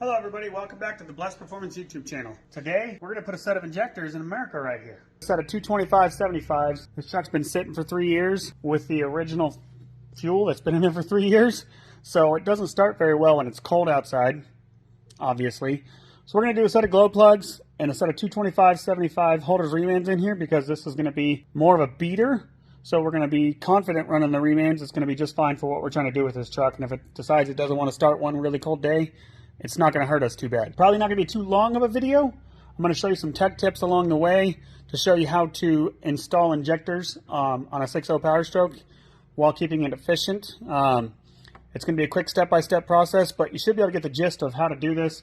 Hello everybody, welcome back to the Blessed Performance YouTube channel. Today, we're going to put a set of injectors in Merica right here. A set of 225/75s. This truck's been sitting for 3 years with the original fuel that's been in there for 3 years. So it doesn't start very well when it's cold outside, obviously. So we're going to do a set of glow plugs and a set of 225/75 Holders remans in here because this is going to be more of a beater. So we're going to be confident running the remans. It's going to be just fine for what we're trying to do with this truck. And if it decides it doesn't want to start one really cold day, it's not going to hurt us too bad. Probably not going to be too long of a video. I'm going to show you some tech tips along the way to show you how to install injectors on a 6.0L Powerstroke while keeping it efficient. It's going to be a quick step-by-step process, but you should be able to get the gist of how to do this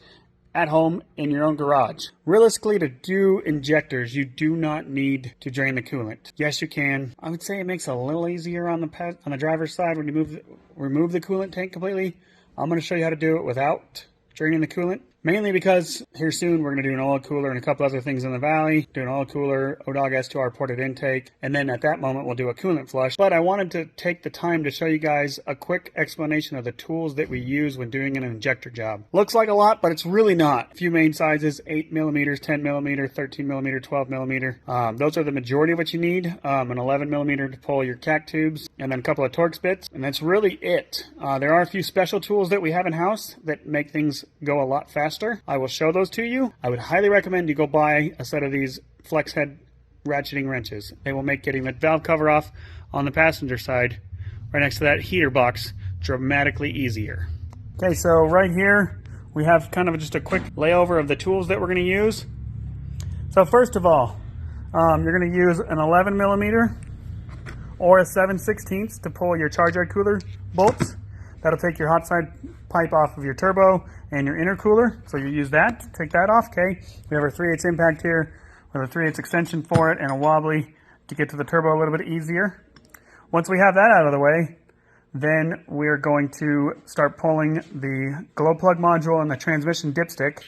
at home in your own garage. Realistically, to do injectors, you do not need to drain the coolant. Yes, you can. I would say it makes it a little easier on the driver's side when you remove the coolant tank completely. I'm going to show you how to do it without draining the coolant. Mainly because here soon we're going to do an oil cooler and a couple other things in the valley. Do an oil cooler, ODOG S2R ported intake, and then at that moment we'll do a coolant flush. But I wanted to take the time to show you guys a quick explanation of the tools that we use when doing an injector job. Looks like a lot, but it's really not. A few main sizes, 8mm, 10mm, 13mm, 12mm. Those are the majority of what you need. An 11mm to pull your CAC tubes, and then a couple of Torx bits, and that's really it. There are a few special tools that we have in-house that make things go a lot faster. I will show those to you. I would highly recommend you go buy a set of these flex head ratcheting wrenches. They will make getting the valve cover off on the passenger side right next to that heater box dramatically easier. Okay, so right here we have kind of just a quick layover of the tools that we're going to use. So first of all, you're going to use an 11mm or a 7/16 to pull your charge air cooler bolts. That'll take your hot side pipe off of your turbo and your intercooler. So you use that, take that off, okay? We have our 3/8 impact here with a 3/8 extension for it and a wobbly to get to the turbo a little bit easier. Once we have that out of the way, then we're going to start pulling the glow plug module and the transmission dipstick,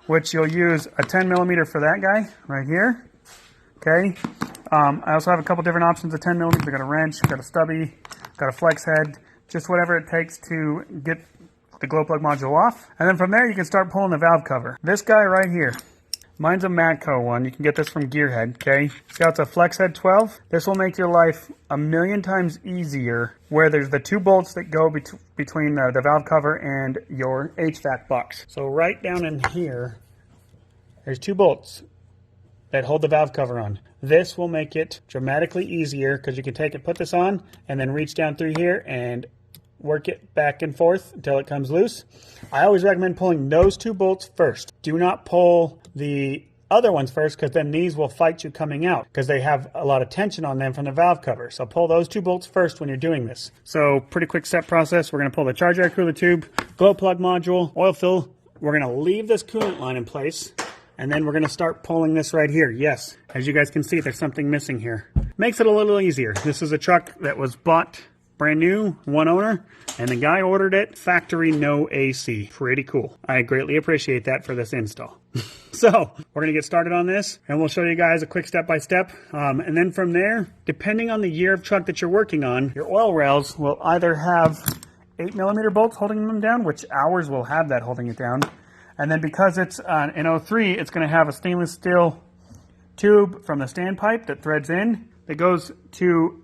which you'll use a 10mm for that guy right here, okay? I also have a couple different options of 10mm. I got a wrench, got a stubby, got a flex head, just whatever it takes to get the glow plug module off. And then from there, you can start pulling the valve cover. This guy right here, mine's a Matco one. You can get this from Gearhead, okay? It's got a flex head 12. This will make your life a million times easier where there's the two bolts that go between the valve cover and your HVAC box. So right down in here, there's two bolts that hold the valve cover on. This will make it dramatically easier because you can take it, put this on, and then reach down through here and work it back and forth until it comes loose. I always recommend pulling those two bolts first. Do not pull the other ones first because then these will fight you coming out because they have a lot of tension on them from the valve cover. So pull those two bolts first when you're doing this. So pretty quick step process. We're going to pull the charge air cooler tube, glow plug module, oil fill. We're going to leave this coolant line in place. And then we're going to start pulling this right here. Yes, as you guys can see, there's something missing here. Makes it a little easier. This is a truck that was bought brand new, one owner, and the guy ordered it factory, no AC. Pretty cool. I greatly appreciate that for this install. So we're going to get started on this, and we'll show you guys a quick step-by-step. And then from there, depending on the year of truck that you're working on, your oil rails will either have 8mm bolts holding them down, which ours will have that holding it down. And then because it's an 03, it's going to have a stainless steel tube from the standpipe that threads in that goes to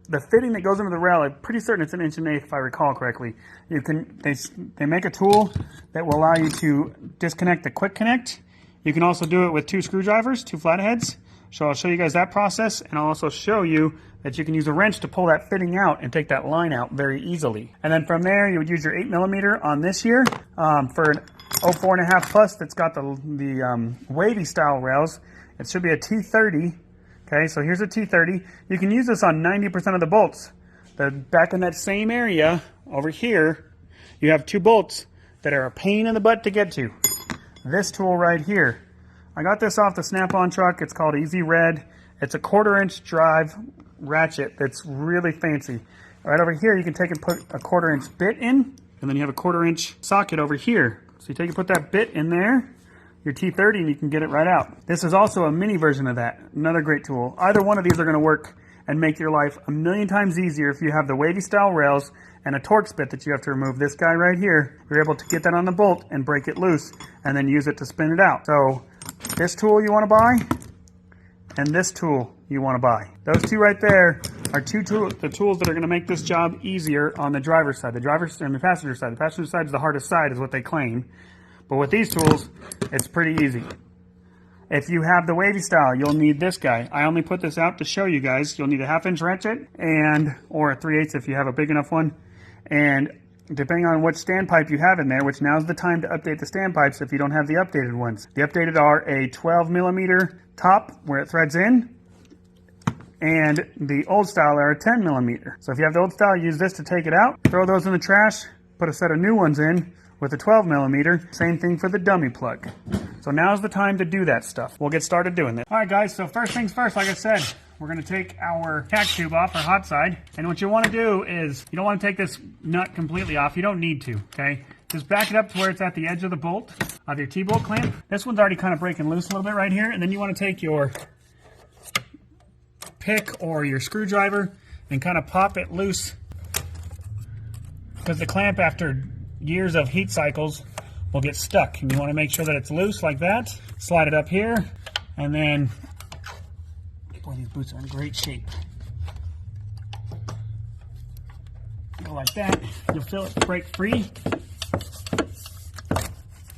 the fitting that goes into the rail. I'm pretty certain it's 1 1/8" if I recall correctly. They make a tool that will allow you to disconnect the quick connect. You can also do it with 2 screwdrivers, 2 flatheads. So I'll show you guys that process, and I'll also show you that you can use a wrench to pull that fitting out and take that line out very easily. And then from there, you would use your 8mm on this here for an 04.5 plus that's got the wavy style rails. It should be a T30. Okay, so here's a T30. You can use this on 90% of the bolts. Back in that same area over here, you have 2 bolts that are a pain in the butt to get to. This tool right here. I got this off the Snap-on truck. It's called Easy Red. It's a 1/4" drive ratchet that's really fancy. Right over here, you can take and put a 1/4" bit in, and then you have a 1/4" socket over here. So you take and put that bit in there, your T30, and you can get it right out. This is also a mini version of that. Another great tool. Either one of these are going to work and make your life a million times easier if you have the wavy style rails and a torque spit that you have to remove. This guy right here, you're able to get that on the bolt and break it loose and then use it to spin it out. So this tool you want to buy and this tool you want to buy. Those two right there are the tools that are going to make this job easier on the driver's side. The driver's and the passenger side. The passenger side is the hardest side is what they claim. But with these tools, it's pretty easy. If you have the wavy style, you'll need this guy. I only put this out to show you guys. You'll need a 1/2-inch ratchet or a 3/8 if you have a big enough one. And depending on which standpipe you have in there, which now's the time to update the standpipes if you don't have the updated ones. The updated are a 12mm top where it threads in, and the old style are a 10mm. So if you have the old style, use this to take it out. Throw those in the trash, put a set of new ones in with a 12mm. Same thing for the dummy plug. So now's the time to do that stuff. We'll get started doing this. All right, guys, so first things first, like I said, we're going to take our tack tube off, our hot side. And what you want to do is, you don't want to take this nut completely off. You don't need to, okay? Just back it up to where it's at the edge of the bolt of your T-bolt clamp. This one's already kind of breaking loose a little bit right here. And then you want to take your pick or your screwdriver and kind of pop it loose, because the clamp, after years of heat cycles, will get stuck. And you want to make sure that it's loose like that. Slide it up here, and then, boy, these boots are in great shape. Go like that. You'll feel it break free.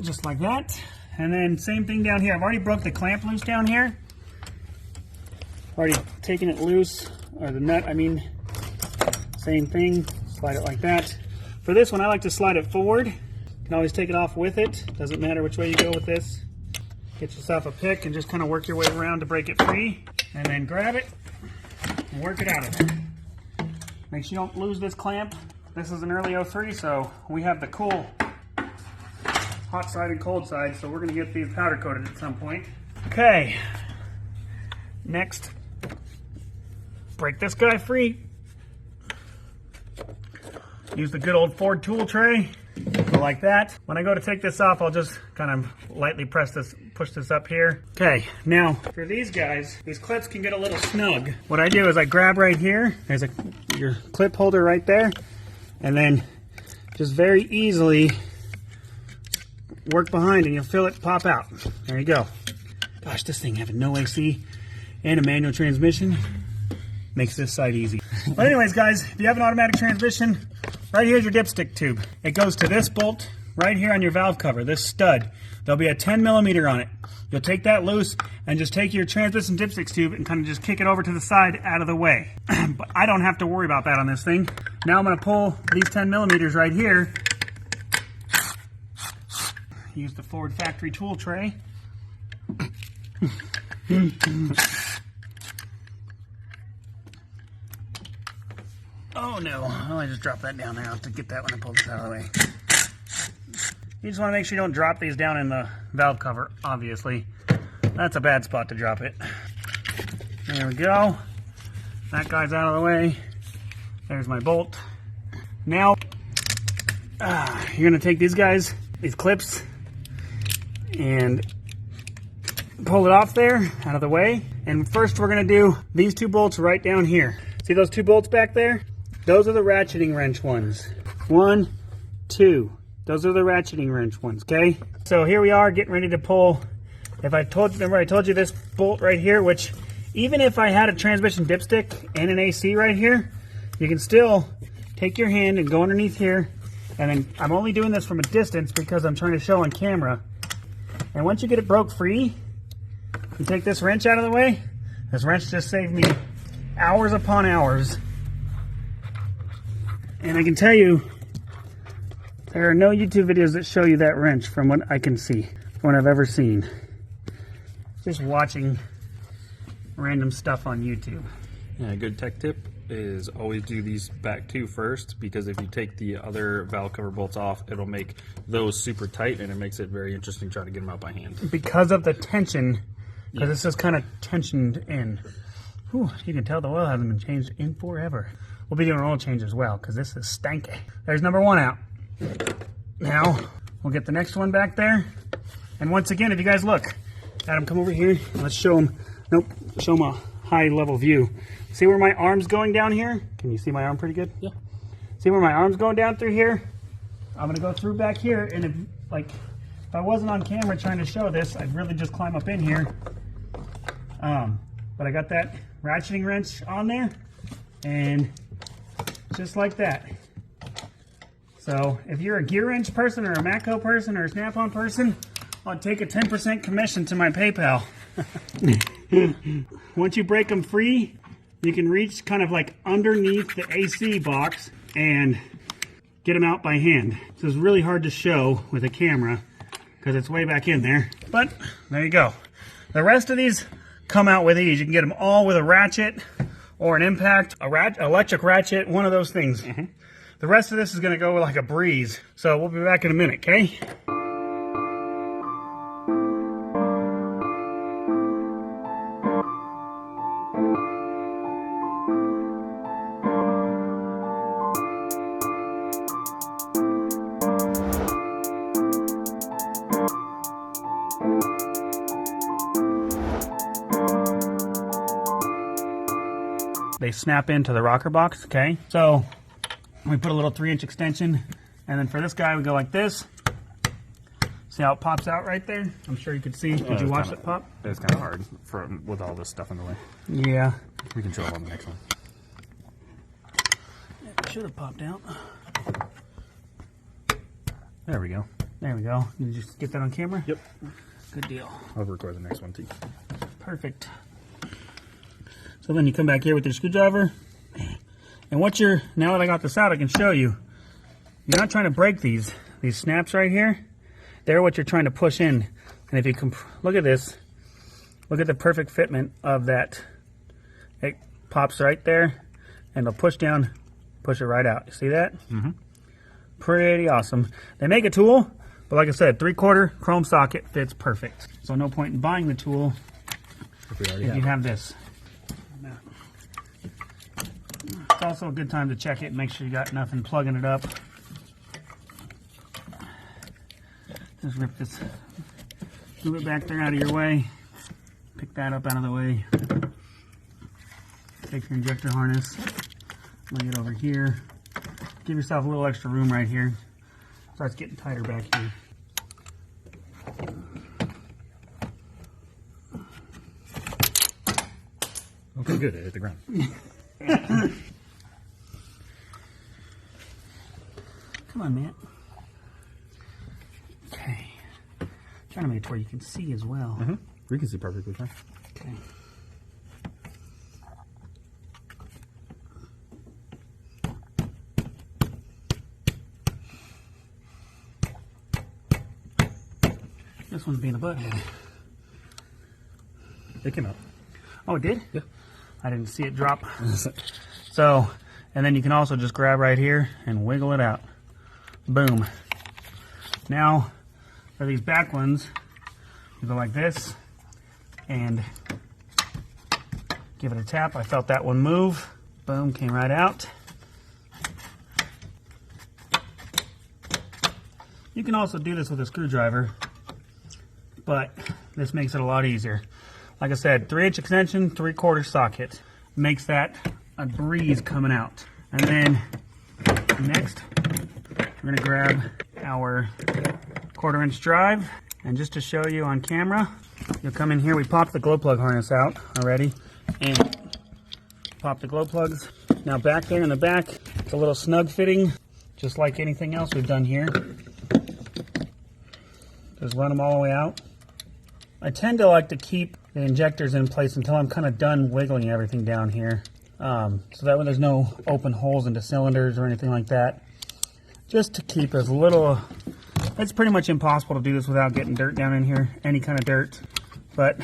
Just like that. And then same thing down here. I've already broke the clamp loose down here. Already taken it loose, or the nut, I mean. Same thing. Slide it like that. For this one, I like to slide it forward. You can always take it off with it. Doesn't matter which way you go with this. Get yourself a pick and just kind of work your way around to break it free. And then grab it and work it out of there. Make sure you don't lose this clamp. This is an early 03, so we have the cool hot side and cold side, so we're going to get these powder coated at some point. Okay, next, break this guy free. Use the good old Ford tool tray, go like that. When I go to take this off, I'll just kind of lightly push this up here. Okay, now for these guys, these clips can get a little snug. What I do is I grab right here, there's your clip holder right there, and then just very easily work behind and you'll feel it pop out. There you go. Gosh, this thing having no AC and a manual transmission makes this side easy. But anyways, guys, if you have an automatic transmission, right here's your dipstick tube. It goes to this bolt right here on your valve cover, this stud. There'll be a 10mm on it. You'll take that loose and just take your transmission dipstick tube and kind of just kick it over to the side out of the way. But I don't have to worry about that on this thing. Now I'm going to pull these 10mm right here. Use the Ford factory tool tray. Oh no, I just dropped that down there. I'll have to get that when I pull this out of the way. You just want to make sure you don't drop these down in the valve cover, obviously. That's a bad spot to drop it. There we go. That guy's out of the way. There's my bolt. Now, you're going to take these guys, these clips, and pull it off there, out of the way. And first we're going to do these two bolts right down here. See those two bolts back there? Those are the ratcheting wrench ones. 1, 2. Those are the ratcheting wrench ones, okay? So here we are getting ready to pull. Remember I told you this bolt right here, which even if I had a transmission dipstick and an AC right here, you can still take your hand and go underneath here. And then I'm only doing this from a distance because I'm trying to show on camera. And once you get it broke free, you take this wrench out of the way. This wrench just saved me hours upon hours. And I can tell you, there are no YouTube videos that show you that wrench from what I can see, from what I've ever seen. Just watching random stuff on YouTube. Yeah, a good tech tip is always do these back two first, because if you take the other valve cover bolts off, it'll make those super tight and it makes it very interesting trying to get them out by hand. Because of the tension, because it's just kind of tensioned in. Whew, you can tell the oil hasn't been changed in forever. We'll be doing an oil change as well, because this is stanky. There's number 1 out. Now, we'll get the next one back there. And once again, if you guys look, Adam, come over here. Let's show them, show them a high level view. See where my arm's going down here? Can you see my arm pretty good? Yeah. See where my arm's going down through here? I'm gonna go through back here, and if I wasn't on camera trying to show this, I'd really just climb up in here. But I got that ratcheting wrench on there, and just like that. So if you're a gear wrench person or a Matco person or a Snap-on person, I'll take a 10% commission to my PayPal. Once you break them free, you can reach kind of like underneath the AC box and get them out by hand. So it's really hard to show with a camera because it's way back in there. But there you go. The rest of these come out with ease. You can get them all with a ratchet or an impact, electric ratchet, one of those things. The rest of this is going to go like a breeze. So we'll be back in a minute, okay? They snap into the rocker box, okay? So we put a little 3-inch extension, and then for this guy we go like this. See how it pops out right there? I'm sure you could see. Did you watch it pop? It's kind of hard with all this stuff in the way. Yeah. We can show it on the next one. It should have popped out. There we go. There we go. Did you get that on camera? Yep. Good deal. I'll record the next one too. Perfect. So then you come back here with your screwdriver, and now that I got this out, I can show you. You're not trying to break these snaps right here. They're what you're trying to push in. And if you can look at this, look at the perfect fitment of that. It pops right there, and it'll push down, push it right out. You see that? Mm-hmm. Pretty awesome. They make a tool, but like I said, 3/4 chrome socket fits perfect. So no point in buying the tool if you have this. It's also a good time to check it and make sure you got nothing plugging it up. Just rip this, move it back there out of your way. Pick that up out of the way. Take your injector harness, lay it over here. Give yourself a little extra room right here. Starts getting tighter back here. Okay, good. It hit the ground. Come on, Matt. Okay. Trying to make it where you can see as well. Mm-hmm. We can see perfectly fine. Okay. This one's being a butthead. It came out. Oh, it did? Yeah. I didn't see it drop. So, and then you can also just grab right here and wiggle it out. Boom. Now, for these back ones, you go like this and give it a tap. I felt that one move. Boom, came right out. You can also do this with a screwdriver, but this makes it a lot easier. Like I said, 3-inch extension, 3/4 socket. Makes that a breeze coming out. And then next, we're gonna grab our 1/4-inch drive. And just to show you on camera, you'll come in here. We popped the glow plug harness out already. And pop the glow plugs. Now back there in the back, it's a little snug fitting, just like anything else we've done here. Just run them all the way out. I tend to like to keep the injectors in place until I'm kind of done wiggling everything down here. So that way there's no open holes into cylinders or anything like that. Just to keep as little, it's pretty much impossible to do this without getting dirt down in here, any kind of dirt. But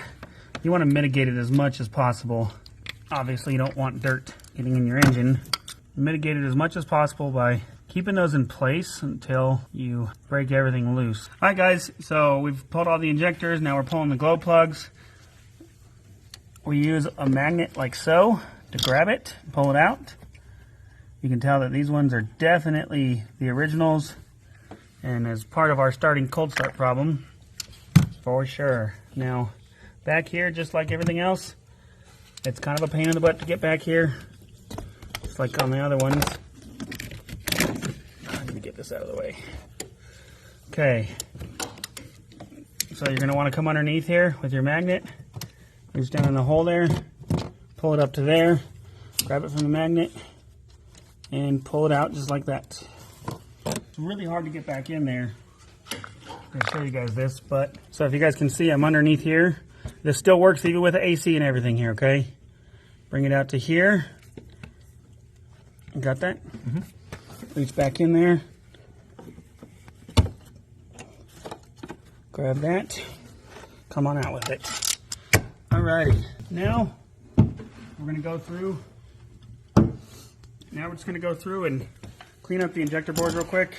you want to mitigate it as much as possible. Obviously you don't want dirt getting in your engine. Mitigate it as much as possible by keeping those in place until you break everything loose. Alright guys, so we've pulled all the injectors, now we're pulling the glow plugs. We use a magnet like so to grab it, pull it out. You can tell that these ones are definitely the originals, and as part of our starting cold start problem, for sure. Now, back here, just like everything else, It's kind of a pain in the butt to get back here, just like on the other ones. Let me get this out of the way. Okay, so you're going to want to come underneath here with your magnet, reach down in the hole there, pull it up to there, grab it from the magnet, and pull it out just like that. It's really hard to get back in there. I'm going to show you guys this, but so if you guys can see, I'm underneath here. This still works even with the AC and everything here, okay? Bring it out to here. You got that? Reach back in there. Grab that. Come on out with it. Alrighty. Now, we're going to go through. Now we're just going to go through and clean up the injector board real quick.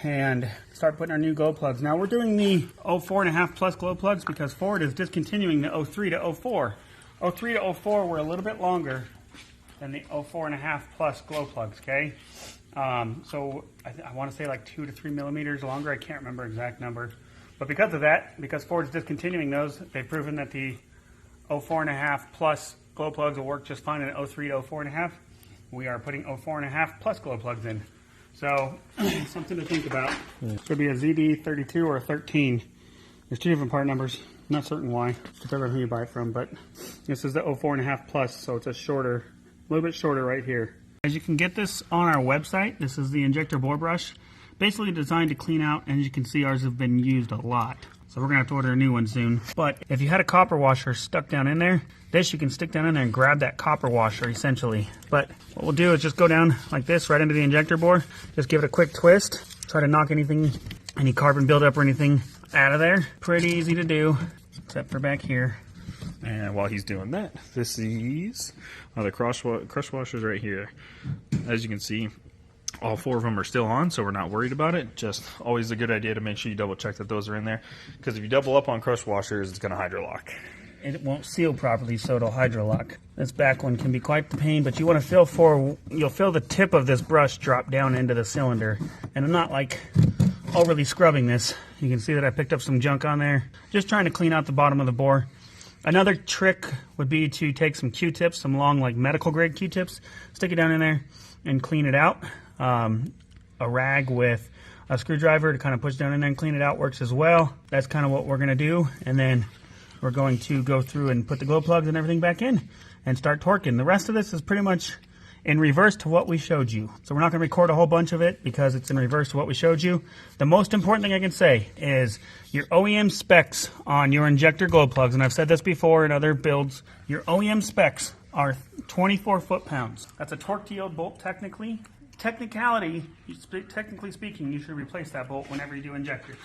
And start putting our new glow plugs. Now we're doing the 04.5 plus glow plugs because Ford is discontinuing the 03 to 04. 03 to 04 were a little bit longer than the 04.5 plus glow plugs, okay? So I want to say like 2 to 3 millimeters longer. I can't remember exact number. But because of that, because Ford's discontinuing those, they've proven that the 04.5 plus glow plugs will work just fine in 03 to 04.5. We are putting 04.5 plus glow plugs in. So, something to think about. It could be a ZD32 or a 13. There's two different part numbers. Not certain why. Depends on who you buy it from, but this is the 04.5 plus, so it's a shorter, a little bit shorter right here. As you can get this on our website, this is the injector bore brush. Basically designed to clean out, and as you can see, ours have been used a lot. So we're going to have to order a new one soon. But if you had a copper washer stuck down in there, this you can stick down in there and grab that copper washer essentially. But what we'll do is just go down like this right into the injector bore. Just give it a quick twist. Try to knock any carbon buildup or anything out of there. Pretty easy to do, except for back here. And while he's doing that, this is the crush washers right here. As you can see, all four of them are still on, so we're not worried about it. Just always a good idea to make sure you double check that those are in there, because if you double up on crush washers, it's going to hydrolock. It won't seal properly, so it'll hydrolock. This back one can be quite the pain, but you want to you'll feel the tip of this brush drop down into the cylinder. And I'm not like overly scrubbing this. You can see that I picked up some junk on there. Just trying to clean out the bottom of the bore. Another trick would be to take some Q-tips, some long like medical grade Q-tips, stick it down in there and clean it out. A rag with a screwdriver to kind of push down in there and clean it out works as well. That's kind of what we're going to do. And then we're going to go through and put the glow plugs and everything back in and start torquing. The rest of this is pretty much in reverse to what we showed you. So we're not going to record a whole bunch of it because it's in reverse to what we showed you. The most important thing I can say is your OEM specs on your injector glow plugs, and I've said this before in other builds, your OEM specs are 24 foot-pounds. That's a torque to yield bolt technically. Technically speaking, you should replace that bolt whenever you do injectors.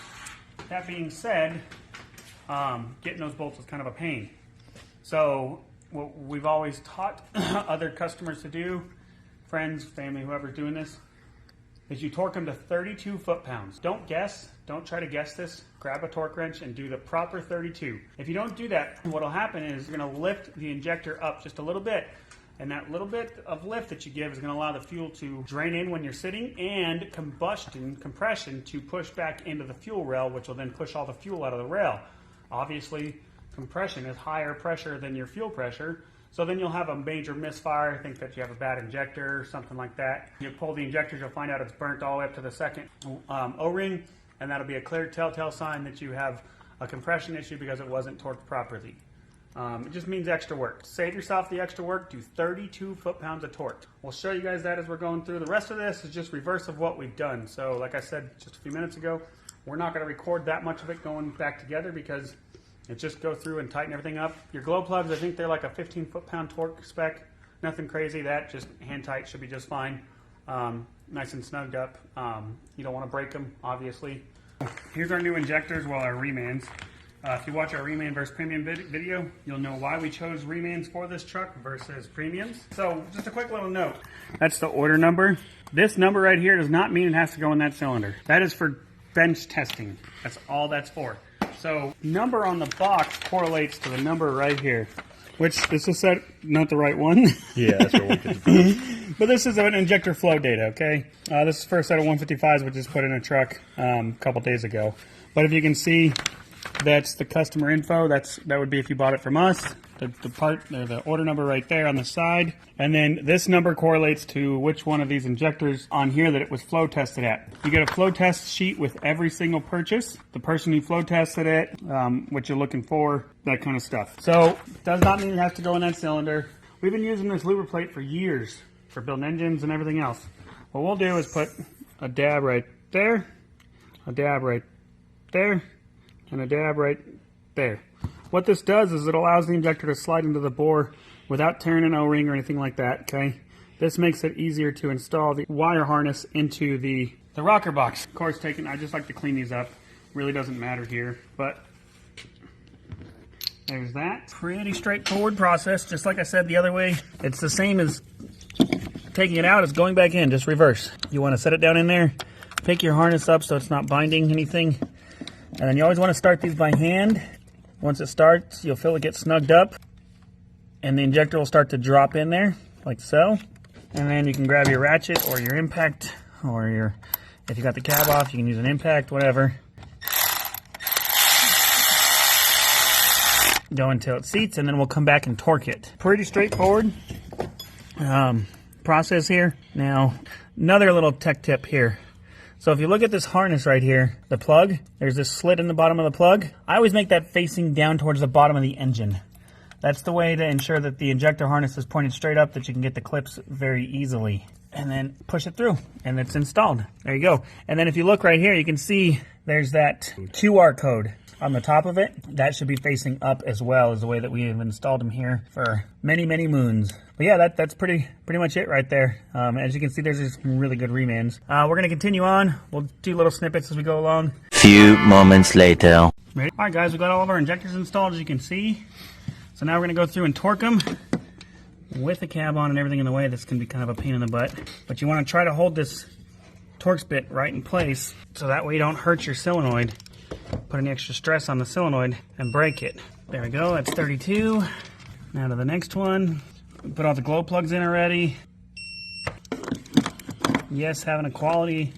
That being said, getting those bolts is kind of a pain. So what we've always taught other customers to do, friends, family, whoever's doing this, is you torque them to 32 foot-pounds. Don't guess. Don't try to guess this. Grab a torque wrench and do the proper 32. If you don't do that, what'll happen is you're going to lift the injector up just a little bit. And that little bit of lift that you give is going to allow the fuel to drain in when you're sitting, and compression to push back into the fuel rail, which will then push all the fuel out of the rail. Obviously, compression is higher pressure than your fuel pressure, so then you'll have a major misfire. Think that you have a bad injector or something like that. You pull the injectors, you'll find out it's burnt all the way up to the second O-ring, and that'll be a clear telltale sign that you have a compression issue because it wasn't torqued properly. It just means extra work. Save yourself the extra work, do 32 foot-pounds of torque. We'll show you guys that as we're going through. The rest of this is just reverse of what we've done. So like I said just a few minutes ago, we're not going to record that much of it going back together because it just go through and tighten everything up. Your glow plugs, I think they're like a 15 foot-pound torque spec. Nothing crazy. That just hand tight should be just fine. Nice and snugged up. You don't want to break them, obviously. Here's our new injectors, well, our remans. If you watch our reman versus premium video, you'll know why we chose remans for this truck versus premiums. So just a quick little note. That's the order number. This number right here does not mean it has to go in that cylinder. That is for bench testing. That's all that's for. So number on the box correlates to the number right here, which this is set, not the right one. Yeah, that's what 155. But this is an injector flow data, okay? This is the first set of 155s we just put in a truck a couple days ago. But if you can see, that's the customer info. That would be if you bought it from us. the part, or the order number right there on the side. And then this number correlates to which one of these injectors on here that it was flow tested at. You get a flow test sheet with every single purchase, the person who flow tested it, what you're looking for, that kind of stuff. So, does not mean it has to go in that cylinder. We've been using this louver plate for years for building engines and everything else. What we'll do is put a dab right there, a dab right there, and a dab right there. What this does is it allows the injector to slide into the bore without tearing an O-ring or anything like that, okay? This makes it easier to install the wire harness into the rocker box. Of course, I just like to clean these up. Really doesn't matter here, but there's that. Pretty straightforward process. Just like I said the other way, it's the same as taking it out as going back in, just reverse. You want to set it down in there, pick your harness up so it's not binding anything, and then you always want to start these by hand. Once it starts, you'll feel it get snugged up, and the injector will start to drop in there, like so. And then you can grab your ratchet or your impact, or if you got the cab off, you can use an impact, whatever. Go until it seats, and then we'll come back and torque it. Pretty straightforward process here. Now, another little tech tip here. So if you look at this harness right here, the plug, there's this slit in the bottom of the plug. I always make that facing down towards the bottom of the engine. That's the way to ensure that the injector harness is pointed straight up, that you can get the clips very easily. And then push it through, and it's installed. There you go. And then if you look right here, you can see there's that QR code on the top of it. That should be facing up as well, as the way that we have installed them here for many, many moons. But yeah, that's pretty much it right there. As you can see, there's some really good remans. We're going to continue on. We'll do little snippets as we go along. Few moments later. Ready? All right, guys, we got all of our injectors installed, as you can see. So now we're going to go through and torque them with the cab on and everything in the way. This can be kind of a pain in the butt. But you want to try to hold this Torx bit right in place, so that way you don't hurt your solenoid. Put any extra stress on the solenoid and break it. There we go, that's 32. Now to the next one. Put all the glow plugs in already. Yes, having a quality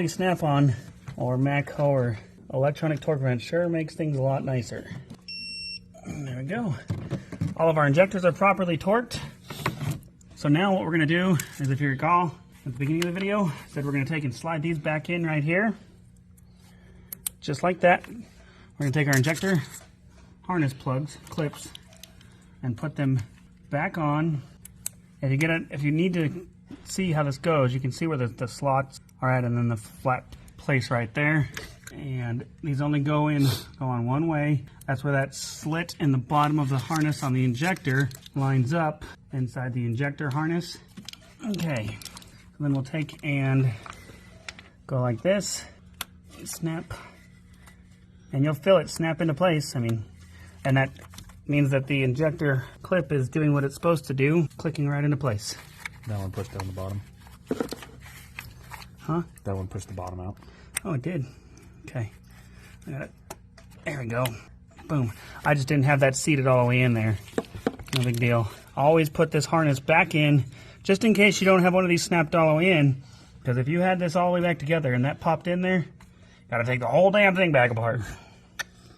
snap-on or Mac or electronic torque wrench sure makes things a lot nicer. There we go. All of our injectors are properly torqued. So now what we're going to do is, if you recall at the beginning of the video, I said we're going to take and slide these back in right here. Just like that. We're going to take our injector harness plugs, clips, and put them back on. If you need to see how this goes, you can see where the slots are at, and then the flat place right there. And these only go on one way. That's where that slit in the bottom of the harness on the injector lines up inside the injector harness. Okay, so then we'll take and go like this, snap, and you'll feel it snap into place. And that means that the injector clip is doing what it's supposed to do, clicking right into place. That one pushed down the bottom. Huh? That one pushed the bottom out. Oh, it did. Okay, I got it. There we go. Boom. I just didn't have that seated all the way in there. No big deal. Always put this harness back in, just in case you don't have one of these snapped all the way in. Because if you had this all the way back together and that popped in there, gotta take the whole damn thing back apart.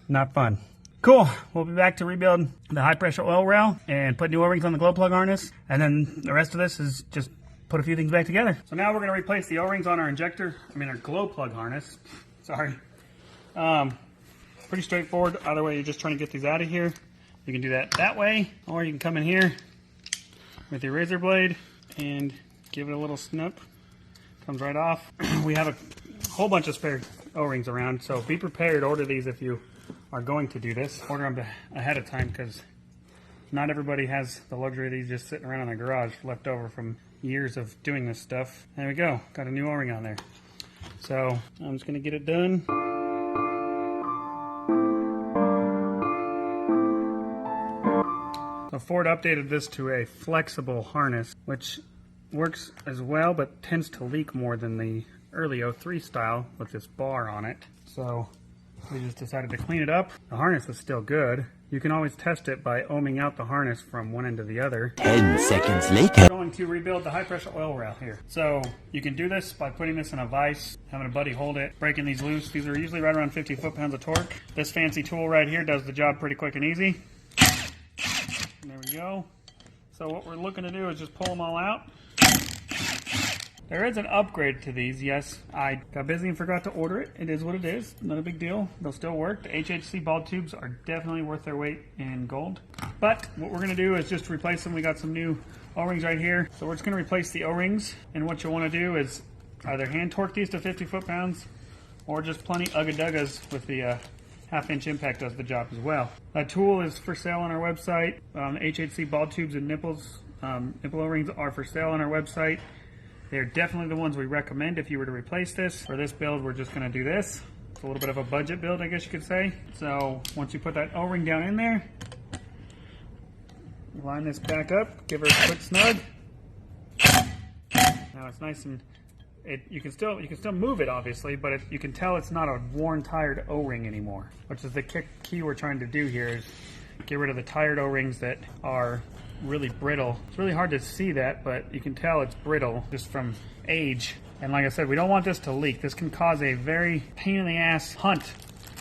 Not fun. Cool. We'll be back to rebuild the high pressure oil rail and put new O-rings on the glow plug harness. And then the rest of this is just put a few things back together. So now we're going to replace the O-rings on our our glow plug harness. Sorry. Pretty straightforward. Either way, you're just trying to get these out of here. You can do that way, or you can come in here with your razor blade and give it a little snip. Comes right off. We have a whole bunch of spare O-rings around, so be prepared. Order these if you are going to do this. Order them ahead of time, because not everybody has the luxury of these just sitting around in the garage left over from years of doing this stuff. There we go. Got a new O-ring on there. So I'm just going to get it done. So Ford updated this to a flexible harness, which works as well, but tends to leak more than the early 03 style with this bar on it. So we just decided to clean it up. The harness is still good. You can always test it by ohming out the harness from one end to the other. 10 seconds later. We're going to rebuild the high pressure oil rail here. So you can do this by putting this in a vise, having a buddy hold it, breaking these loose. These are usually right around 50 foot-pounds of torque. This fancy tool right here does the job pretty quick and easy. There we go. So what we're looking to do is just pull them all out. There is an upgrade to these. Yes, I got busy and forgot to order it. It is what it is. Not a big deal. They'll still work. The HHC ball tubes are definitely worth their weight in gold. But what we're going to do is just replace them. We got some new O-rings right here. So we're just going to replace the O-rings. And what you'll want to do is either hand torque these to 50 foot-pounds or just plenty ugga-duggas with the half-inch impact does the job as well. That tool is for sale on our website. HHC ball tubes and nipples, nipple O-rings are for sale on our website. They're definitely the ones we recommend if you were to replace this. For this build, we're just going to do this. It's a little bit of a budget build, I guess you could say. So once you put that O-ring down in there, line this back up, give her a quick snug. Now it's nice and you can still move it obviously, but you can tell it's not a worn, tired O-ring anymore, which is the key we're trying to do here is get rid of the tired O-rings that are really brittle. It's really hard to see that, but you can tell it's brittle just from age. And like I said, we don't want this to leak. This can cause a very pain in the ass hunt,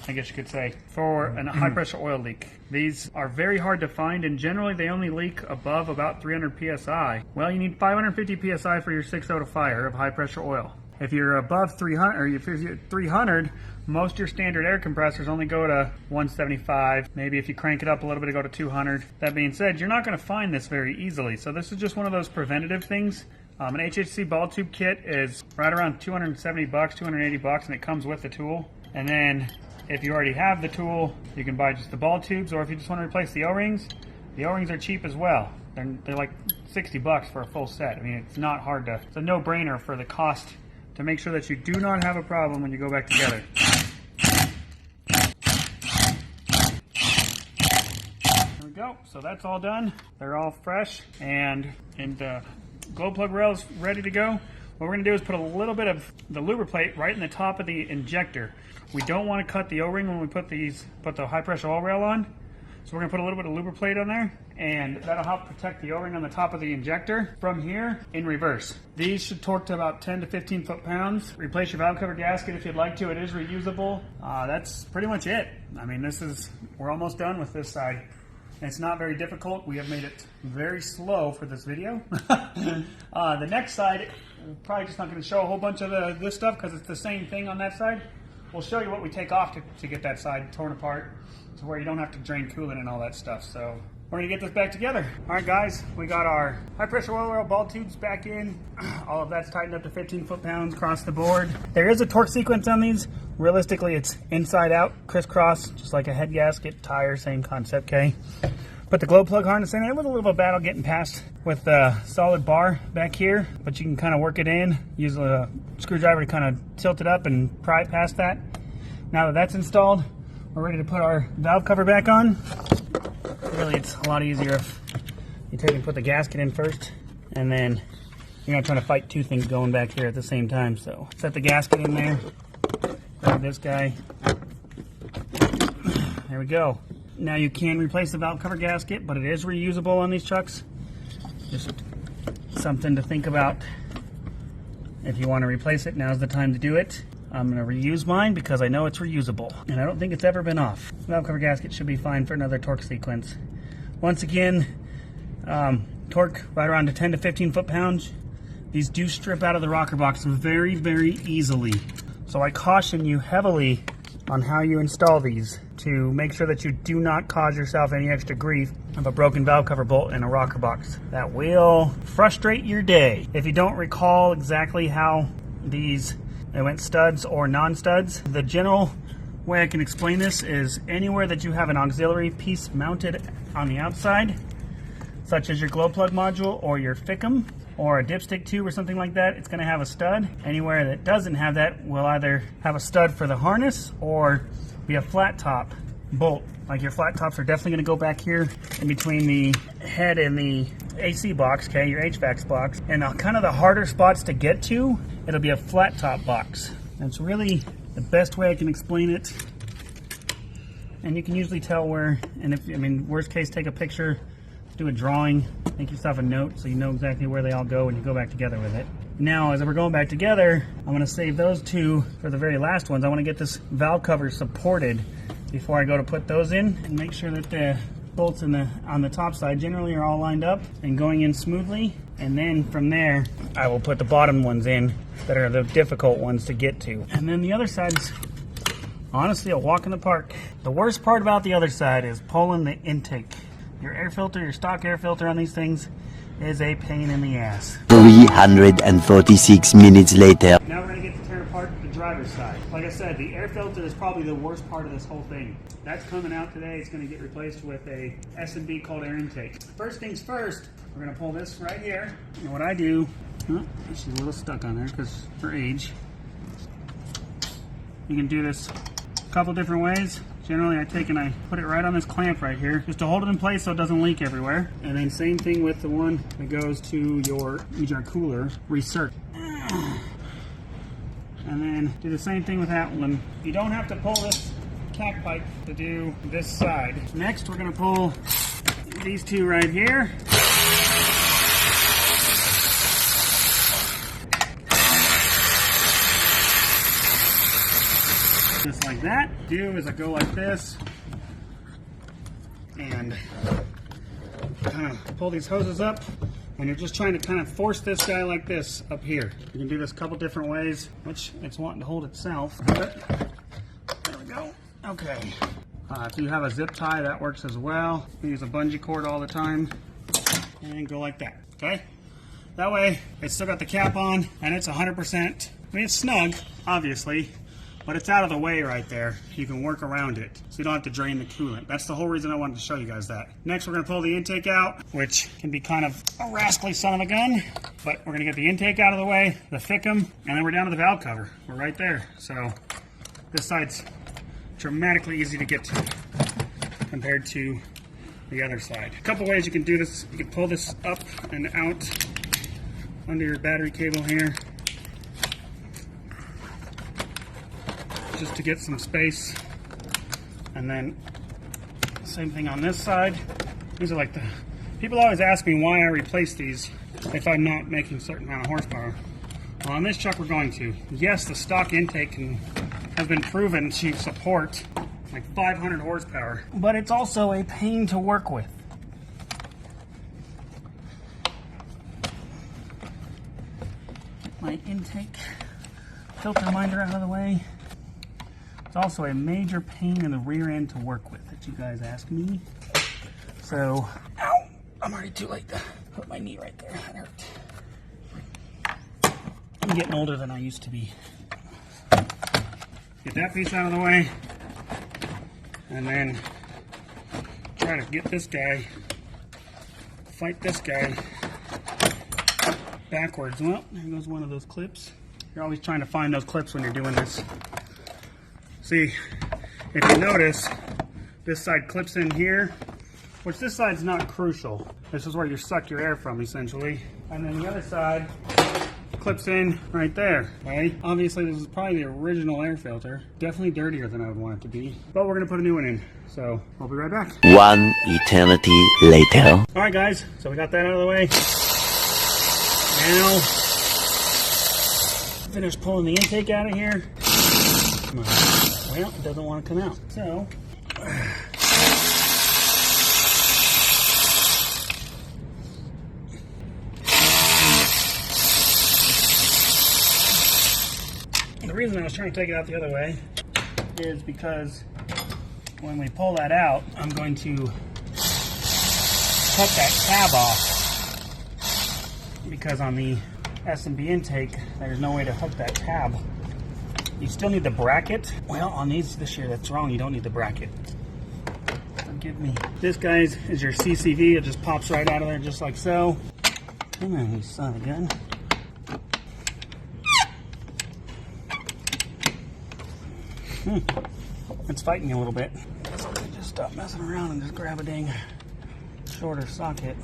I guess you could say, for a high pressure oil leak. These are very hard to find, and generally they only leak above about 300 psi. Well, you need 550 psi for your 6.0 to fire of high pressure oil. If you're above 300, or if you're 300, most of your standard air compressors only go to 175. Maybe if you crank it up a little bit, it go to 200. That being said, you're not going to find this very easily. So this is just one of those preventative things. An HHC ball tube kit is right around 270 bucks, 280 bucks, and it comes with the tool. And then if you already have the tool, you can buy just the ball tubes, or if you just want to replace the O-rings are cheap as well. They're like 60 bucks for a full set. I mean, it's not hard to, it's a no-brainer for the cost to make sure that you do not have a problem when you go back together. There we go. So that's all done. They're all fresh, and glow plug rail is ready to go. What we're going to do is put a little bit of the lubricate right in the top of the injector. We don't want to cut the O-ring when we put the high pressure oil rail on. So we're going to put a little bit of lubricate on there, and that'll help protect the O-ring on the top of the injector from here in reverse. These should torque to about 10 to 15 foot-pounds. Replace your valve cover gasket if you'd like to. It is reusable. That's pretty much it. I mean, we're almost done with this side. It's not very difficult. We have made it very slow for this video. The next side, we're probably just not going to show a whole bunch of this stuff because it's the same thing on that side. We'll show you what we take off to get that side torn apart, to where you don't have to drain coolant and all that stuff. So we're gonna get this back together. All right, guys, we got our high pressure oil rail ball tubes back in. All of that's tightened up to 15 foot-pounds across the board. There is a torque sequence on these. Realistically, it's inside out, crisscross, just like a head gasket, tire, same concept, okay? Put the glow plug harness in. It was a little bit of a battle getting past with the solid bar back here, but you can kind of work it in. Use a screwdriver to kind of tilt it up and pry it past that. Now that that's installed, we're ready to put our valve cover back on. Really, it's a lot easier if you take and put the gasket in first, and then you're not trying to fight two things going back here at the same time. So set the gasket in there, grab this guy. There we go. Now you can replace the valve cover gasket, but it is reusable on these trucks. Just something to think about. If you want to replace it, now's the time to do it. I'm going to reuse mine because I know it's reusable, and I don't think it's ever been off. The valve cover gasket should be fine for another torque sequence. Once again, torque right around to 10 to 15 foot-pounds. These do strip out of the rocker box very, very easily. So I caution you heavily on how you install these to make sure that you do not cause yourself any extra grief of a broken valve cover bolt in a rocker box. That will frustrate your day. If you don't recall exactly how they went studs or non-studs, the general way I can explain this is anywhere that you have an auxiliary piece mounted on the outside, such as your glow plug module or your FICM or a dipstick tube or something like that, it's going to have a stud. Anywhere that doesn't have that will either have a stud for the harness or be a flat top bolt. Like your flat tops are definitely going to go back here in between the head and the AC box, okay, your HVAC box. And kind of the harder spots to get to, it'll be a flat top box. That's really the best way I can explain it. And you can usually tell where, and if, I mean, worst case, take a picture, do a drawing, make yourself a note so you know exactly where they all go when you go back together with it. Now, as we're going back together, I'm going to save those two for the very last ones. I want to get this valve cover supported before I go to put those in and make sure that bolts on the top side generally are all lined up and going in smoothly. And then from there, I will put the bottom ones in that are the difficult ones to get to. And then the other side's honestly a walk in the park. The worst part about the other side is pulling the intake. Your air filter, your stock air filter on these things is a pain in the ass. 346 minutes later. Now we're going to get to tear apart the driver's side. Like I said, the air filter is probably the worst part of this whole thing. That's coming out today. It's going to get replaced with a S&B called air intake. First things first, we're going to pull this right here. And what I do, she's a little stuck on there because her age. You can do this a couple different ways. Generally, I take and I put it right on this clamp right here, just to hold it in place so it doesn't leak everywhere. And then same thing with the one that goes to your cooler, recirc. And then do the same thing with that one. You don't have to pull this cap pipe to do this side. Next, we're gonna pull these two right here. Just like that. Do is I go like this and kind of pull these hoses up, and you're just trying to kind of force this guy like this up here. You can do this a couple different ways, which it's wanting to hold itself. But there we go. Okay. If you have a zip tie, that works as well. You use a bungee cord all the time and go like that. Okay. That way, it's still got the cap on and it's 100%. I mean, it's snug, obviously, but it's out of the way right there. You can work around it, so you don't have to drain the coolant. That's the whole reason I wanted to show you guys that. Next, we're gonna pull the intake out, which can be kind of a rascally son of a gun, but we're gonna get the intake out of the way, the thickum, and then we're down to the valve cover. We're right there. So this side's dramatically easy to get to compared to the other side. A couple ways you can do this. You can pull this up and out under your battery cable here, just to get some space. And then same thing on this side. These are like the, people always ask me why I replace these if I'm not making a certain amount of horsepower. Well, on this truck we're going to. Yes, the stock intake has been proven to support like 500 horsepower, but it's also a pain to work with. Get my intake filter minder out of the way. It's also a major pain in the rear end to work with that you guys ask me. So, ow, I'm already too late to put my knee right there. That hurt. I'm getting older than I used to be. Get that piece out of the way, and then try to get this guy, fight this guy backwards. Well, there goes one of those clips. You're always trying to find those clips when you're doing this. See, if you notice, this side clips in here, which this side's not crucial. This is where you suck your air from, essentially. And then the other side clips in right there, okay? Obviously, this is probably the original air filter. Definitely dirtier than I would want it to be, but we're gonna put a new one in. So, I'll be right back. One eternity later. All right, guys, so we got that out of the way. Now, finish pulling the intake out of here. Come on. Well, it doesn't want to come out. So, the reason I was trying to take it out the other way is because when we pull that out, I'm going to cut that tab off, because on the S&B intake, there's no way to hook that tab. You still need the bracket. Well, on these this year, that's wrong. You don't need the bracket. Forgive me. This, guys, is your CCV. It just pops right out of there just like so. Come on, you son of a gun. It's fighting me a little bit. So let me just stop messing around and just grab a dang shorter socket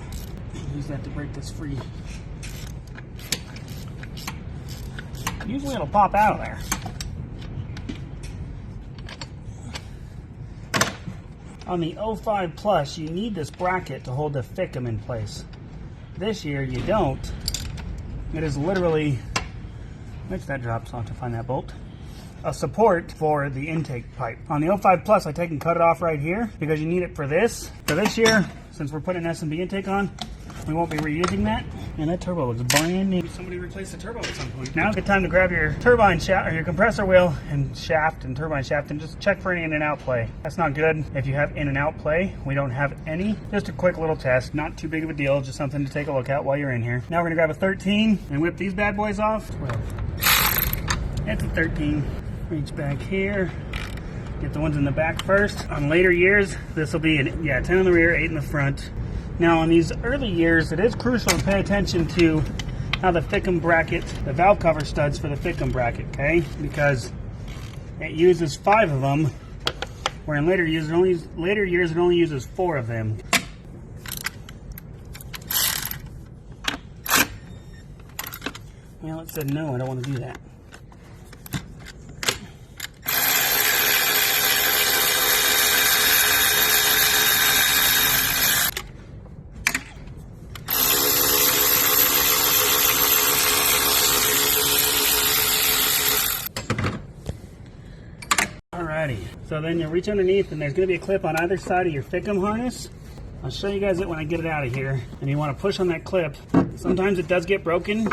and use that to break this free. Usually it'll pop out of there. On the 05 Plus, you need this bracket to hold the thickum in place. This year, you don't. It is literally, which that drops off to find that bolt. a support for the intake pipe. On the 05 Plus, I take and cut it off right here because you need it for this. For this year, since we're putting an S&B intake on, we won't be reusing that. And that turbo looks brand new. Somebody replaced the turbo at some point. Now's a good time to grab your turbine shaft, or your compressor wheel and shaft and turbine shaft, and just check for any in and out play. That's not good if you have in and out play. We don't have any. Just a quick little test. Not too big of a deal. Just something to take a look at while you're in here. Now we're gonna grab a 13 and whip these bad boys off. 12. That's a 13. Reach back here. Get the ones in the back first. On later years, this will be 10 on the rear, 8 in the front. Now on these early years, it is crucial to pay attention to how the thickum bracket, the valve cover studs for the thickum bracket, okay? Because it uses 5 of them, where in later years it only uses 4 of them. Well, it said no, I don't want to do that. Alrighty, so then you reach underneath and there's going to be a clip on either side of your thickum harness. I'll show you guys it when I get it out of here. And you want to push on that clip. Sometimes it does get broken.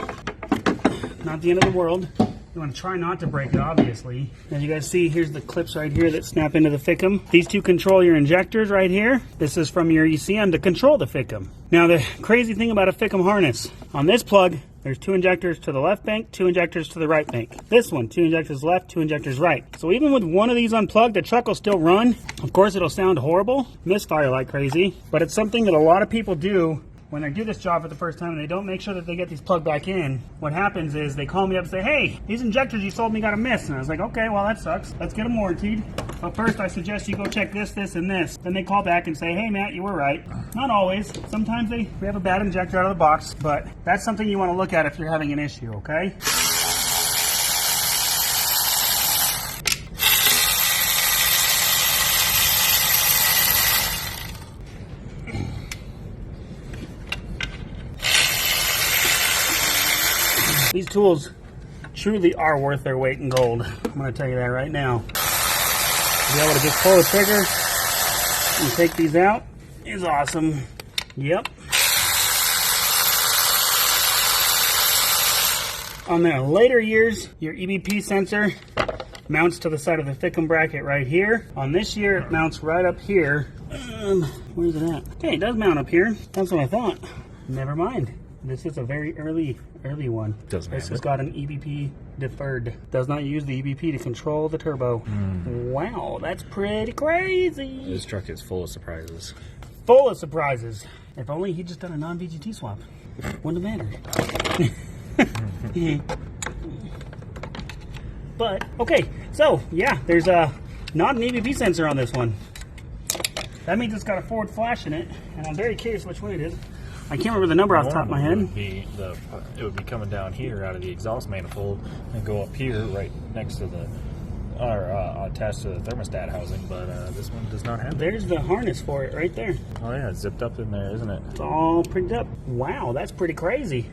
Not the end of the world. You want to try not to break it, obviously. As you guys see, here's the clips right here that snap into the thickum. These two control your injectors right here. This is from your ECM to control the thickum. Now, the crazy thing about a thickum harness, on this plug, there's 2 injectors to the left bank, 2 injectors to the right bank. This one, 2 injectors left, 2 injectors right. So even with one of these unplugged, the truck will still run. Of course, it'll sound horrible, misfire like crazy, but it's something that a lot of people do when they do this job for the first time and they don't make sure that they get these plugged back in. What happens is they call me up and say, hey, these injectors you sold me got a miss. And I was like, okay, well that sucks. Let's get them warrantied. But first I suggest you go check this, this, and this. Then they call back and say, hey Matt, you were right. Not always. Sometimes we have a bad injector out of the box, but that's something you want to look at if you're having an issue, okay? These tools truly are worth their weight in gold. I'm going to tell you that right now. To be able to just pull the trigger and take these out is awesome. Yep. On the later years, your EBP sensor mounts to the side of the thickum bracket right here. On this year, it mounts right up here. Where's it at? Okay, it does mount up here. That's what I thought. Never mind. This is a very early one. This has got an EBP deferred. Does not use the EBP to control the turbo. Wow, that's pretty crazy. This truck is full of surprises. Full of surprises. If only he just done a non-VGT swap. Wouldn't have mattered. But, okay, so, yeah, there's not an EBP sensor on this one. That means it's got a forward flash in it, and I'm very curious which one it is. I can't remember the number off the top of my head. It would be coming down here out of the exhaust manifold and go up here right next to the, or attached to the thermostat housing, but this one does not have it. There's the harness for it right there. Oh yeah, it's zipped up in there, isn't it? It's all pricked up. Wow, that's pretty crazy.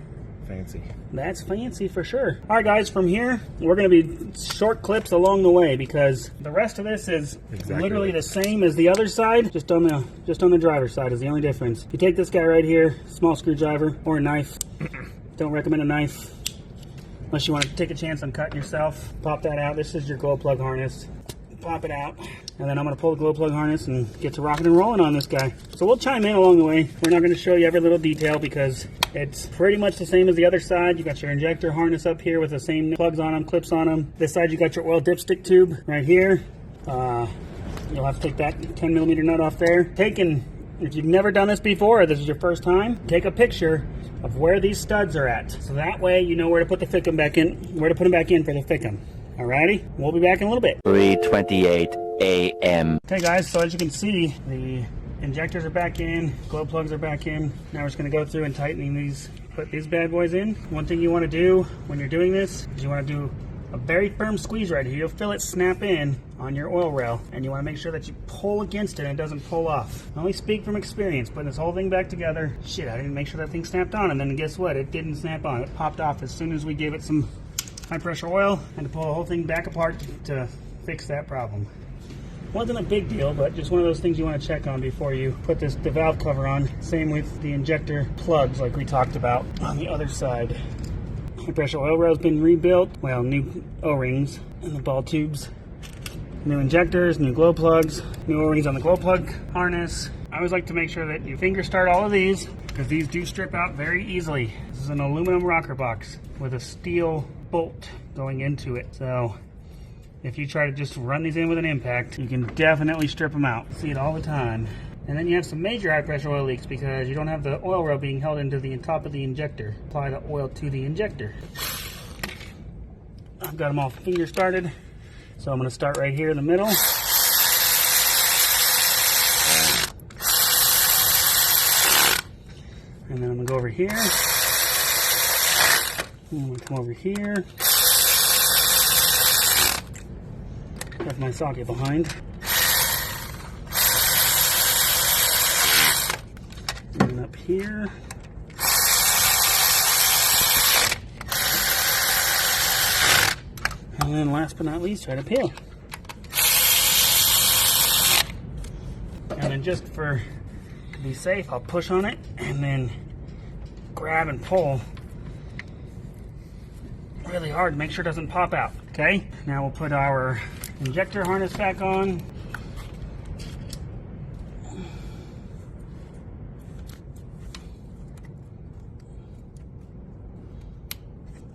Fancy. That's fancy for sure. All right, guys, from here, we're going to be short clips along the way because the rest of this is literally the same as the other side, just on the driver's side is the only difference. You take this guy right here, small screwdriver or a knife. Don't recommend a knife unless you want to take a chance on cutting yourself. Pop that out. This is your glow plug harness. Pop it out. And then I'm going to pull the glow plug harness and get to rocking and rolling on this guy. So we'll chime in along the way. We're not going to show you every little detail because it's pretty much the same as the other side. You got your injector harness up here with the same plugs on them, clips on them. This side you got your oil dipstick tube right here. You'll have to take that 10mm nut off there. If you've never done this before or this is your first time, take a picture of where these studs are at. So that way you know where to put the thickum back in, where to put them back in for the thickum. Alrighty, we'll be back in a little bit. 3:28 a.m. Okay guys, so as you can see, the injectors are back in, glow plugs are back in. Now we're just going to go through and tightening these, put these bad boys in. One thing you want to do when you're doing this is you want to do a very firm squeeze right here. You'll feel it snap in on your oil rail, and you want to make sure that you pull against it and it doesn't pull off. I only speak from experience, putting this whole thing back together. Shit, I didn't make sure that thing snapped on, and then guess what? It didn't snap on. It popped off as soon as we gave it some high pressure oil. And to pull the whole thing back apart to fix that problem. Wasn't a big deal, but just one of those things you want to check on before you put the valve cover on. Same with the injector plugs like we talked about on the other side. High pressure oil rail's been rebuilt. Well, new O-rings and the ball tubes. New injectors, new glow plugs, new O-rings on the glow plug harness. I always like to make sure that you finger start all of these because these do strip out very easily. This is an aluminum rocker box with a steel bolt going into it. So if you try to just run these in with an impact, you can definitely strip them out. See it all the time. And then you have some major high pressure oil leaks because you don't have the oil rail being held into the top of the injector. Apply the oil to the injector. I've got them all finger started. So I'm going to start right here in the middle. And then I'm going to go over here. And I'm going to come over here. Left my socket behind. And up here. And then last but not least, right up here. And then just to be safe, I'll push on it and then grab and pull really hard. Make sure it doesn't pop out. Okay, now we'll put our injector harness back on.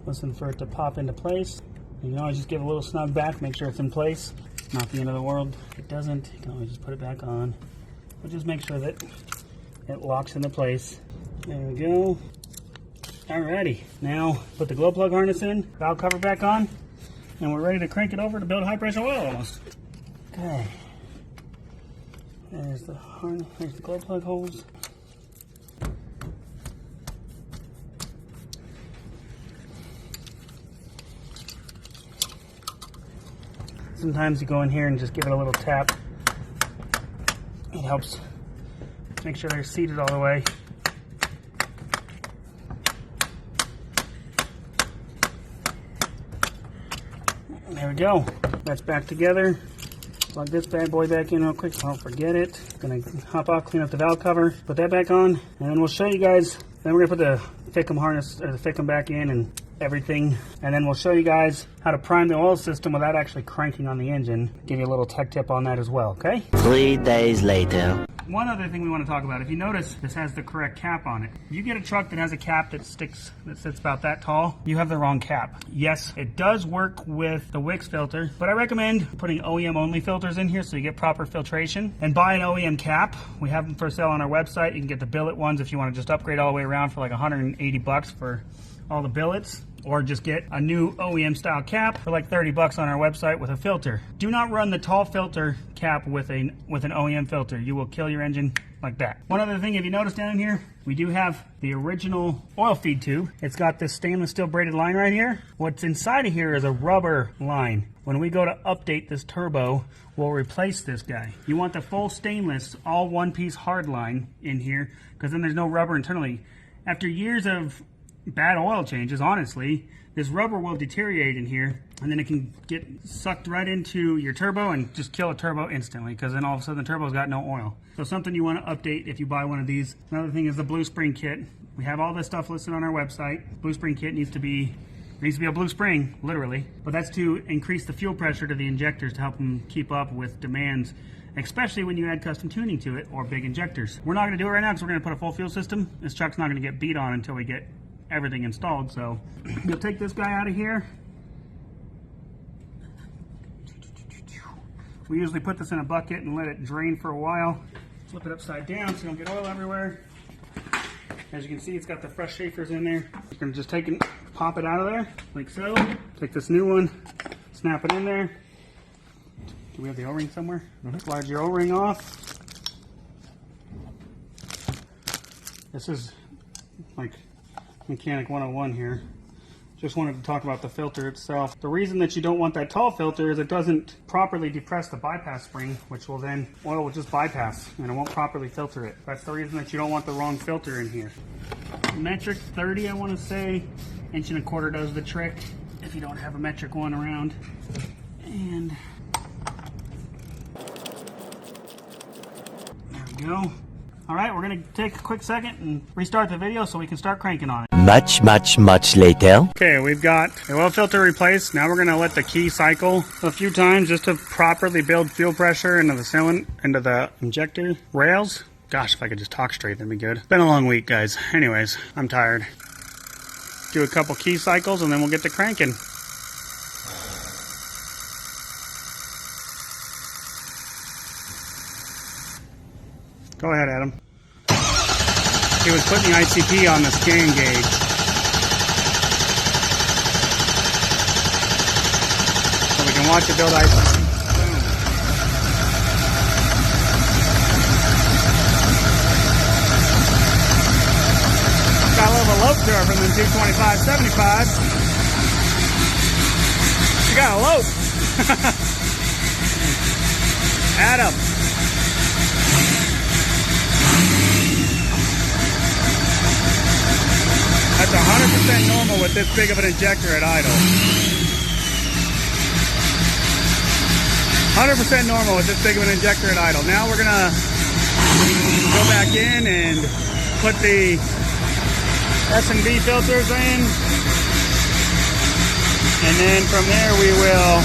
Listen for it to pop into place. You can always just give a little snug back, make sure it's in place. Not the end of the world. If it doesn't, you can always just put it back on. But just make sure that it locks into place. There we go. Alrighty, now put the glow plug harness in, valve cover back on, and we're ready to crank it over to build high pressure oil almost. Okay. There's the harness, there's the glow plug holes. Sometimes you go in here and just give it a little tap. It helps make sure they're seated all the way. There we go. That's back together. Plug this bad boy back in real quick so I don't forget it. Gonna hop off, clean up the valve cover, put that back on, and then we'll show you guys. Then we're gonna put the Fickum harness or the Fickum back in and everything, and then we'll show you guys how to prime the oil system without actually cranking on the engine. Give you a little tech tip on that as well, okay? 3 days later. One other thing we want to talk about, if you notice, this has the correct cap on it. If you get a truck that has a cap that sits about that tall, you have the wrong cap. Yes, it does work with the Wix filter, but I recommend putting OEM only filters in here so you get proper filtration. And buy an OEM cap. We have them for sale on our website. You can get the billet ones if you want to just upgrade all the way around for like 180 bucks for all the billets. Or just get a new OEM style cap for like 30 bucks on our website with a filter. Do not run the tall filter cap with an OEM filter. You will kill your engine like that. One other thing, if you notice down in here, we do have the original oil feed tube. It's got this stainless steel braided line right here. What's inside of here is a rubber line. When we go to update this turbo, we'll replace this guy. You want the full stainless, all one piece hard line in here, because then there's no rubber internally. After years of bad oil changes, honestly, this rubber will deteriorate in here and then it can get sucked right into your turbo and just kill a turbo instantly, because then all of a sudden the turbo's got no oil. So something you want to update if you buy one of these. Another thing is the blue spring kit. We have all this stuff listed on our website. Blue spring kit needs to be a blue spring, literally, but that's to increase the fuel pressure to the injectors to help them keep up with demands, especially when you add custom tuning to it or big injectors. We're not going to do it right now because we're going to put a full fuel system. This truck's not going to get beat on until we get everything installed. So you'll take this guy out of here. We usually put this in a bucket and let it drain for a while. Flip it upside down so you don't get oil everywhere. As you can see, it's got the fresh chafers in there. You're going to just take it, pop it out of there like so. Take this new one, snap it in there. Do we have the O-ring somewhere? Slide your O-ring off. This is like Mechanic 101 here. Just wanted to talk about the filter itself. The reason that you don't want that tall filter is it doesn't properly depress the bypass spring, which will then, oil will just bypass and it won't properly filter it. That's the reason that you don't want the wrong filter in here. Metric 30, I want to say. 1.25 inches does the trick. if you don't have a metric one around. And there we go. All right, we're gonna take a quick second and restart the video so we can start cranking on it. Much later. Okay, we've got the oil filter replaced. Now we're gonna let the key cycle a few times just to properly build fuel pressure into the cylinder, into the injector rails. Gosh, if I could just talk straight, that'd be good. It's been a long week, guys. Anyways, I'm tired. Do a couple key cycles and then we'll get to cranking. Go ahead, Adam. He was putting the ICP on the scan gauge. So we can watch it build ICP. Got a little lope to her from the 225/75. She got a lope. Adam. That's 100% normal with this big of an injector at idle. 100% normal with this big of an injector at idle. Now we're gonna go back in and put the S&B filters in. And then from there we will